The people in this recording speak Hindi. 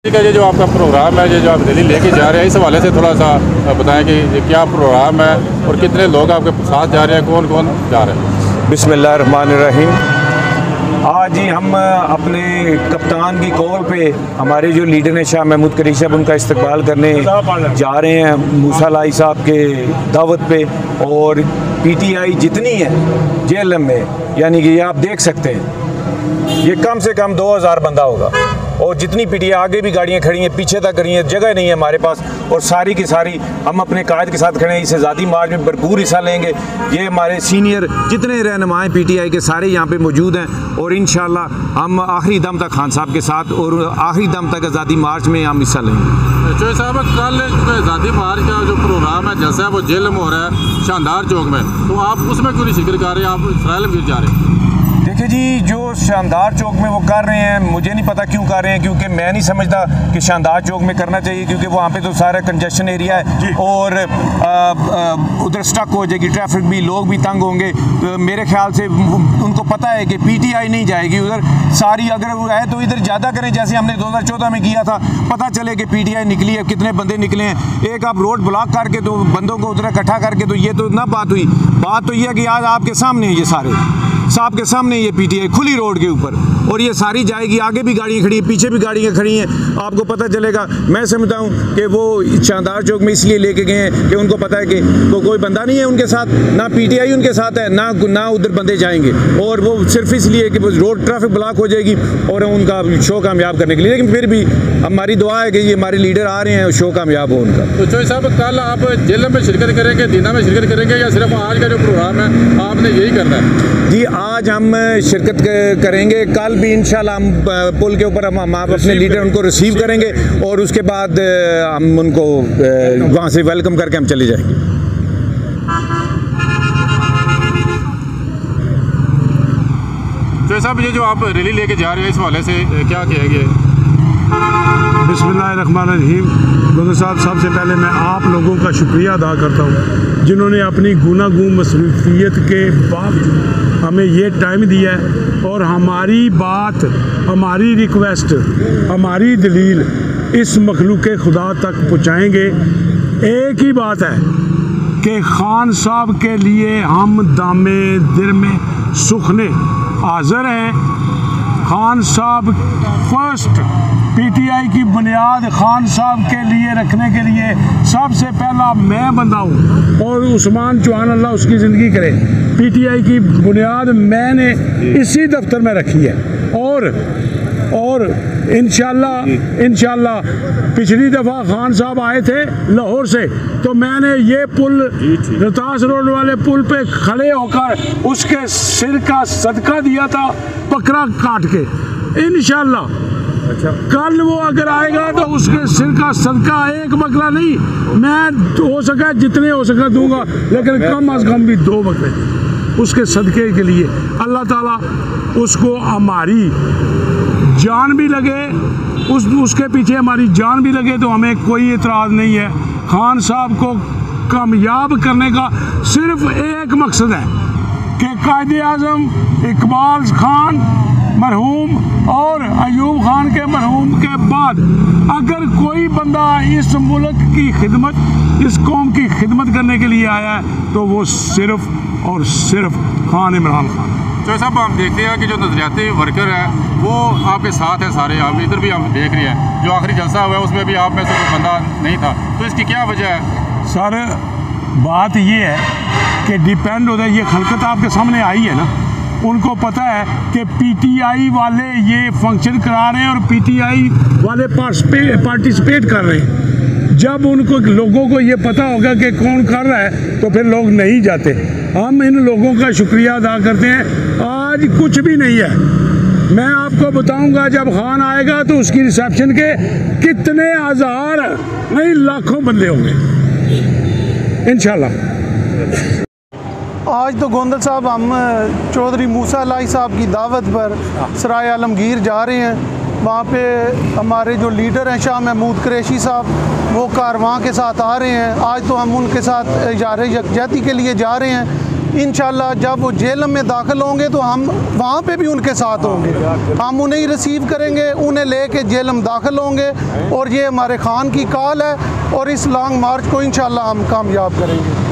ठीक है, ये जो आपका प्रोग्राम है, ये जो आप दिल्ली लेके जा रहे हैं, इस हवाले से थोड़ा सा बताएं कि ये क्या प्रोग्राम है और कितने लोग आपके साथ जा रहे हैं, कौन कौन जा रहे हैं। बिस्मिल्लाहिर्रहमानिर्रहीम। आज ही हम अपने कप्तान की कॉल पे हमारे जो लीडर हैं शाह महमूद कुरैशी साहब, उनका इस्तकबाल करने जा रहे हैं मूसा लाई साहब के दावत पे। और पीटीआई जितनी है जेएलएम में, यानी कि ये आप देख सकते हैं, ये कम से कम 2000 बंदा होगा। और जितनी पीटीआई आगे भी गाड़ियाँ खड़ी हैं, पीछे तक खड़ी हैं, जगह नहीं है हमारे पास। और सारी की सारी हम अपने कायद के साथ खड़े हैं। इस आज़ादी मार्च में भरपूर हिस्सा लेंगे। ये हमारे सीनियर जितने रहनुमा हैं पीटीआई के, सारे यहाँ पे मौजूद हैं। और इंशाल्लाह हम आखिरी दम तक खान साहब के साथ और आखिरी दम तक आज़ादी मार्च में हम हिस्सा लेंगे। चौधरी साहब, कल आज़ादी मार्च का जो प्रोग्राम है जैसा है वो जेल में हो रहा है शानदार चौक में, तो आप उसमें क्यों नहीं शिरकत कर रहे हैं, आप इसराइल में जा रहे हैं? देखिए जी, जो शानदार चौक में वो कर रहे हैं, मुझे नहीं पता क्यों कर रहे हैं, क्योंकि मैं नहीं समझता कि शानदार चौक में करना चाहिए, क्योंकि वहाँ पे तो सारा कंजेशन एरिया है और उधर स्टक हो जाएगी ट्रैफिक भी, लोग भी तंग होंगे। तो मेरे ख्याल से उनको पता है कि पीटीआई नहीं जाएगी उधर सारी। अगर वो है तो इधर ज़्यादा करें, जैसे हमने 2014 में किया था। पता चले कि पीटीआई निकली है, कितने बंदे निकले हैं। एक आप रोड ब्लॉक करके तो बंदों को उधर इकट्ठा करके, तो ये तो ना बात हुई। बात तो ये है कि आज आपके सामने ये सारे साहब के सामने ये पीटीआई खुली रोड के ऊपर, और ये सारी जाएगी। आगे भी गाड़ियाँ खड़ी हैं, पीछे भी गाड़ियाँ खड़ी हैं, आपको पता चलेगा। मैं समझता हूँ कि वो शानदार चौक में इसलिए लेके गए हैं कि उनको पता है कि तो कोई बंदा नहीं है उनके साथ, ना पीटीआई उनके साथ है, ना उधर बंदे जाएंगे। और वो सिर्फ इसलिए कि रोड ट्रैफिक ब्लॉक हो जाएगी और उनका शो कामयाब करने के लिए। लेकिन फिर भी हमारी दुआ है कि ये हमारे लीडर आ रहे हैं, शो कामयाब हो उनका। तो चौधरी साहब, कल आप जेल में शिरकत करेंगे, दीना में शिरकत करेंगे, या सिर्फ आज का जो प्रोग्राम है आपने यही करना है? जी, आज हम शिरकत करेंगे। कल भी इंशाल्लाह हम पुल के ऊपर हम अपने लीडर उनको रिसीव करेंगे और उसके बाद हम उनको वहाँ से वेलकम करके हम चले जाएंगे। तो साहब, ये जो आप रैली लेके जा रहे हैं, इस हवाले से क्या कहेंगे? बिस्मिल्लाहिर्रहमानिर्रहीम। गोंदल साहब, सबसे पहले मैं आप लोगों का शुक्रिया अदा करता हूँ जिन्होंने अपनी गुनागू मसरूफियत के बावजूद हमें ये टाइम दिया है और हमारी बात, हमारी रिक्वेस्ट, हमारी दलील इस मखलूक़े खुदा तक पहुँचाएँगे। एक ही बात है कि खान साहब के लिए हम दामे दिल में सुखने हाज़िर हैं। खान साहब फर्स्ट, पीटीआई की बुनियाद खान साहब के लिए रखने के लिए सबसे पहला मैं बंदा हूँ। और उस्मान चौहान, अल्लाह उसकी ज़िंदगी करे, पीटीआई की बुनियाद मैंने इसी दफ्तर में रखी है। और इंशाल्लाह पिछली दफ़ा खान साहब आए थे लाहौर से, तो मैंने ये पुल, रोहतास रोड वाले पुल पे खड़े होकर उसके सिर का सदका दिया था, बकरा काट के। इंशाल्लाह कल वो अगर आएगा तो उसके सिर का सदका, एक बकरा नहीं, मैं हो सका जितने हो सका दूंगा, लेकिन कम अज कम भी 2 बकरे उसके सदके के लिए। अल्लाह ताला उसको हमारी जान भी लगे, उसके पीछे हमारी जान भी लगे, तो हमें कोई इतराज़ नहीं है। खान साहब को कामयाब करने का सिर्फ एक मकसद है कि कायदे आज़म इकबाल खान मरहूम और अयूब खान के मरहूम के बाद अगर कोई बंदा इस मुल्क की खिदमत, इस कौम की खिदमत करने के लिए आया है, तो वो सिर्फ और सिर्फ खान इमरान खान। तो साहब, हम देखते हैं कि जो नजरियाती वर्कर है वो आपके साथ है सारे, आप इधर भी हम देख रहे हैं। जो आखिरी जलसा हुआ है उसमें भी आप में से कोई बंदा नहीं था, तो इसकी क्या वजह है? सर, बात ये है कि डिपेंड होता है, ये खलकत आपके सामने आई है ना, उनको पता है कि पीटीआई वाले ये फंक्शन करा रहे हैं और पीटीआई वाले पार्टिसिपेट कर रहे हैं। जब उनको लोगों को ये पता होगा कि कौन कर रहा है, तो फिर लोग नहीं जाते। हम इन लोगों का शुक्रिया अदा करते हैं। आज कुछ भी नहीं है, मैं आपको बताऊंगा जब खान आएगा तो उसकी रिसेप्शन के कितने हज़ार नहीं लाखों बंदे होंगे इंशाल्लाह। आज तो गोंदल साहब हम चौधरी मूसा लाई साहब की दावत पर सराय आलमगीर जा रहे हैं। वहाँ पे हमारे जो लीडर हैं शाह महमूद कुरैशी साहब, वो कारवां के साथ आ रहे हैं। आज तो हम उनके साथ इज़हार यकजहती के लिए जा रहे हैं इंशाल्लाह जब वो जेलम में दाखिल होंगे तो हम वहाँ पे भी उनके साथ होंगे, हम उन्हें ही रिसीव करेंगे, उन्हें लेके जेलम दाखिल होंगे और ये हमारे खान की कॉल है और इस लॉन्ग मार्च को इंशाल्लाह हम कामयाब करेंगे।